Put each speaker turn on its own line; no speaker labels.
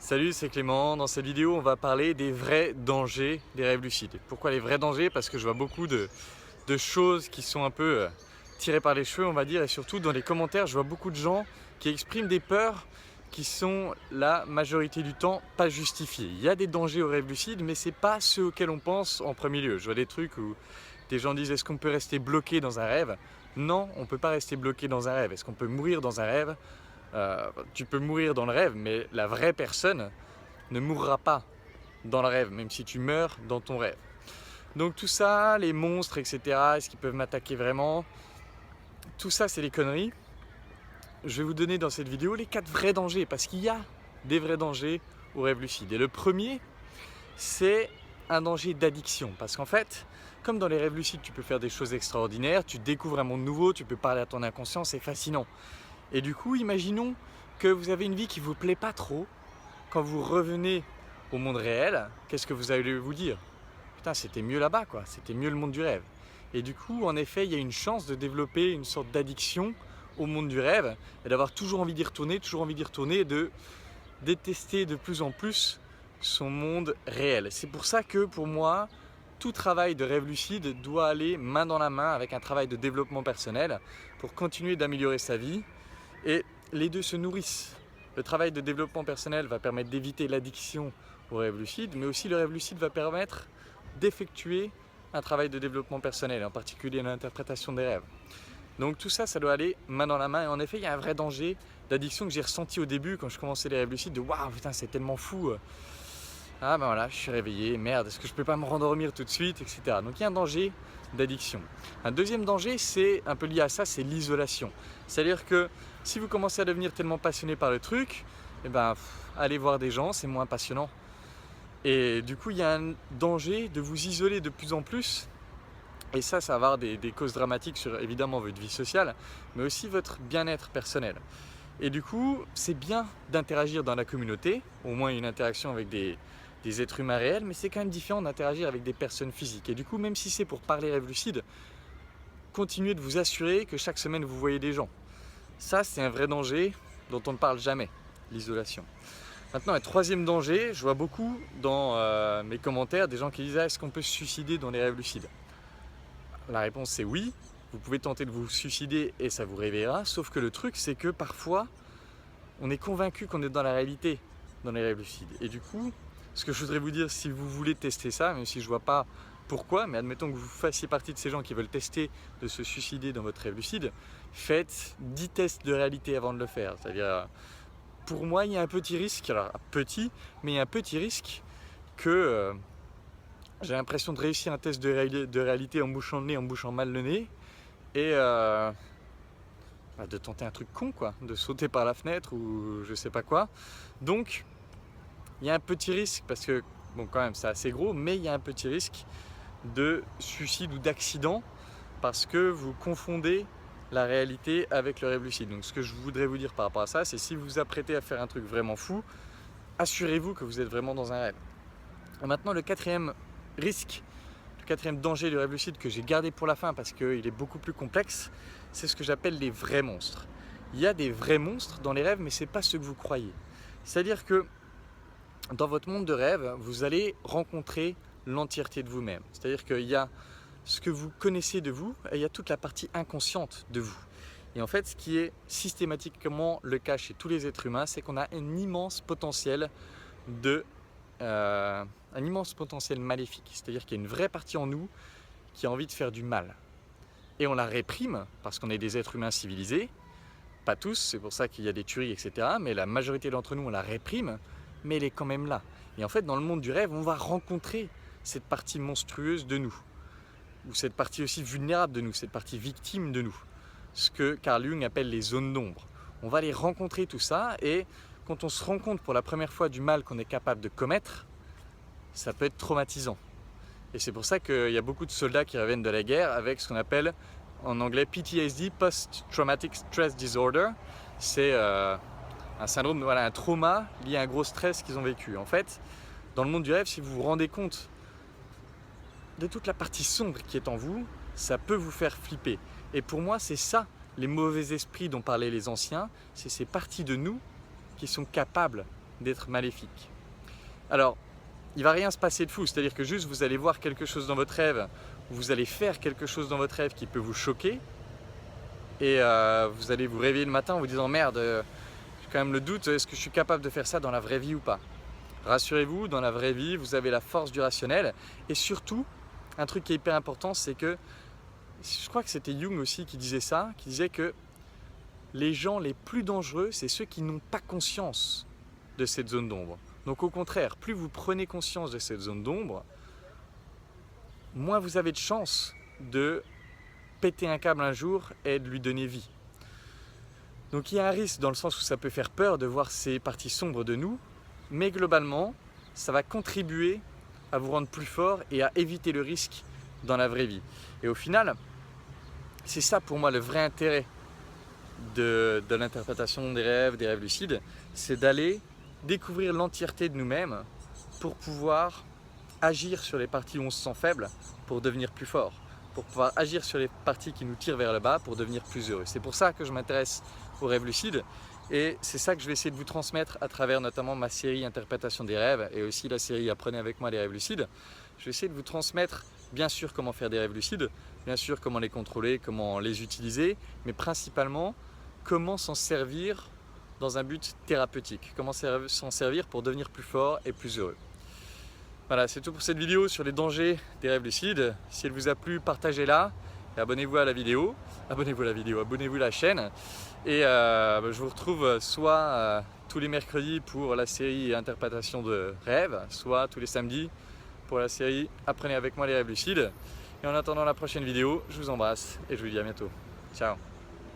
Salut, c'est Clément. Dans cette vidéo, on va parler des vrais dangers des rêves lucides. Pourquoi les vrais dangers? Parce que je vois beaucoup de choses qui sont un peu tirées par les cheveux, on va dire, et surtout dans les commentaires, je vois beaucoup de gens qui expriment des peurs qui sont la majorité du temps pas justifiées. Il y a des dangers aux rêves lucides, mais c'est pas ceux auxquels on pense en premier lieu. Je vois des trucs où des gens disent: est-ce qu'on peut rester bloqué dans un rêve? Non, on ne peut pas rester bloqué dans un rêve. Est-ce qu'on peut mourir dans un rêve? Tu peux mourir dans le rêve, mais la vraie personne ne mourra pas dans le rêve, même si tu meurs dans ton rêve. Donc tout ça, les monstres, etc., est-ce qu'ils peuvent m'attaquer vraiment? Tout ça, c'est des conneries. Je vais vous donner dans cette vidéo les 4 vrais dangers, parce qu'il y a des vrais dangers au rêve lucide. Et le premier, c'est un danger d'addiction, parce qu'en fait, comme dans les rêves lucides, tu peux faire des choses extraordinaires, tu découvres un monde nouveau, tu peux parler à ton inconscient, c'est fascinant. Et du coup, imaginons que vous avez une vie qui ne vous plaît pas trop. Quand vous revenez au monde réel, qu'est-ce que vous allez vous dire? Putain, c'était mieux là-bas, quoi. C'était mieux le monde du rêve. Et du coup, en effet, il y a une chance de développer une sorte d'addiction au monde du rêve et d'avoir toujours envie d'y retourner, et de détester de plus en plus son monde réel. C'est pour ça que, pour moi, tout travail de rêve lucide doit aller main dans la main avec un travail de développement personnel pour continuer d'améliorer sa vie. Et les deux se nourrissent. Le travail de développement personnel va permettre d'éviter l'addiction au rêve lucide, mais aussi le rêve lucide va permettre d'effectuer un travail de développement personnel, en particulier l'interprétation des rêves. Donc tout ça, ça doit aller main dans la main. Et en effet, il y a un vrai danger d'addiction que j'ai ressenti au début quand je commençais les rêves lucides, de waouh, putain, c'est tellement fou. Ah ben voilà, je suis réveillé, merde, est-ce que je peux pas me rendormir tout de suite, etc. Donc il y a un danger d'addiction. Un deuxième danger, c'est un peu lié à ça, c'est l'isolation. C'est-à-dire que si vous commencez à devenir tellement passionné par le truc, eh ben, allez voir des gens, c'est moins passionnant. Et du coup, il y a un danger de vous isoler de plus en plus. Et ça va avoir des causes dramatiques sur évidemment votre vie sociale, mais aussi votre bien-être personnel. Et du coup, c'est bien d'interagir dans la communauté, au moins une interaction avec des êtres humains réels, mais c'est quand même différent d'interagir avec des personnes physiques. Et du coup, même si c'est pour parler rêve lucide, continuez de vous assurer que chaque semaine vous voyez des gens. Ça, c'est un vrai danger dont on ne parle jamais, l'isolation. Maintenant, un troisième danger, je vois beaucoup dans mes commentaires des gens qui disent: est-ce qu'on peut se suicider dans les rêves lucides? La réponse c'est oui, vous pouvez tenter de vous suicider et ça vous réveillera, sauf que le truc c'est que parfois on est convaincu qu'on est dans la réalité dans les rêves lucides. Et du coup, ce que je voudrais vous dire, si vous voulez tester ça, même si je ne vois pas pourquoi, mais admettons que vous fassiez partie de ces gens qui veulent tester de se suicider dans votre rêve lucide, faites 10 tests de réalité avant de le faire. C'est-à-dire, pour moi, il y a un petit risque, alors petit, mais il y a un petit risque que j'ai l'impression de réussir un test de réalité en bouchant le nez, en bouchant mal le nez, et de tenter un truc con, quoi, de sauter par la fenêtre ou je sais pas quoi. Donc, il y a un petit risque, parce que, bon, quand même, c'est assez gros, mais il y a un petit risque de suicide ou d'accident, parce que vous confondez la réalité avec le rêve lucide. Donc, ce que je voudrais vous dire par rapport à ça, c'est si vous vous apprêtez à faire un truc vraiment fou, assurez-vous que vous êtes vraiment dans un rêve. Et maintenant, le quatrième risque, le quatrième danger du rêve lucide que j'ai gardé pour la fin parce qu'il est beaucoup plus complexe, c'est ce que j'appelle les vrais monstres. Il y a des vrais monstres dans les rêves, mais ce n'est pas ce que vous croyez. C'est-à-dire que dans votre monde de rêve, vous allez rencontrer l'entièreté de vous-même. C'est-à-dire qu'il y a ce que vous connaissez de vous et il y a toute la partie inconsciente de vous. Et en fait, ce qui est systématiquement le cas chez tous les êtres humains, c'est qu'on a un immense potentiel maléfique. C'est-à-dire qu'il y a une vraie partie en nous qui a envie de faire du mal. Et on la réprime parce qu'on est des êtres humains civilisés. Pas tous, c'est pour ça qu'il y a des tueries, etc. Mais la majorité d'entre nous, on la réprime, mais elle est quand même là. Et en fait, dans le monde du rêve, on va rencontrer cette partie monstrueuse de nous, ou cette partie aussi vulnérable de nous, cette partie victime de nous. Ce que Carl Jung appelle les zones d'ombre. On va les rencontrer tout ça, et quand on se rend compte pour la première fois du mal qu'on est capable de commettre, ça peut être traumatisant. Et c'est pour ça qu'il y a beaucoup de soldats qui reviennent de la guerre avec ce qu'on appelle en anglais PTSD, Post-Traumatic Stress Disorder. C'est un syndrome, voilà, un trauma lié à un gros stress qu'ils ont vécu. En fait, dans le monde du rêve, si vous vous rendez compte de toute la partie sombre qui est en vous, ça peut vous faire flipper. Et pour moi, c'est ça, les mauvais esprits dont parlaient les anciens, c'est ces parties de nous qui sont capables d'être maléfique. Alors, il ne va rien se passer de fou, c'est-à-dire que juste vous allez voir quelque chose dans votre rêve, ou vous allez faire quelque chose dans votre rêve qui peut vous choquer, et vous allez vous réveiller le matin en vous disant « Merde, j'ai quand même le doute, est-ce que je suis capable de faire ça dans la vraie vie ou pas ?» Rassurez-vous, dans la vraie vie, vous avez la force du rationnel, et surtout, un truc qui est hyper important, c'est que, je crois que c'était Jung aussi qui disait ça, qui disait que les gens les plus dangereux, c'est ceux qui n'ont pas conscience de cette zone d'ombre. Donc au contraire, plus vous prenez conscience de cette zone d'ombre, moins vous avez de chances de péter un câble un jour et de lui donner vie. Donc il y a un risque dans le sens où ça peut faire peur de voir ces parties sombres de nous, mais globalement, ça va contribuer à vous rendre plus fort et à éviter le risque dans la vraie vie. Et au final, c'est ça pour moi le vrai intérêt de l'interprétation des rêves lucides, c'est d'aller découvrir l'entièreté de nous-mêmes pour pouvoir agir sur les parties où on se sent faible pour devenir plus fort, pour pouvoir agir sur les parties qui nous tirent vers le bas pour devenir plus heureux. C'est pour ça que je m'intéresse aux rêves lucides et c'est ça que je vais essayer de vous transmettre à travers notamment ma série Interprétation des rêves et aussi la série Apprenez avec moi les rêves lucides. Je vais essayer de vous transmettre bien sûr comment faire des rêves lucides, bien sûr comment les contrôler, comment les utiliser, mais principalement comment s'en servir dans un but thérapeutique, comment s'en servir pour devenir plus fort et plus heureux. Voilà, c'est tout pour cette vidéo sur les dangers des rêves lucides. Si elle vous a plu, partagez-la et abonnez-vous à la vidéo. Abonnez-vous à la chaîne. Et je vous retrouve soit tous les mercredis pour la série Interprétation de rêves, soit tous les samedis pour la série Apprenez avec moi les rêves lucides. Et en attendant la prochaine vidéo, je vous embrasse et je vous dis à bientôt. Ciao.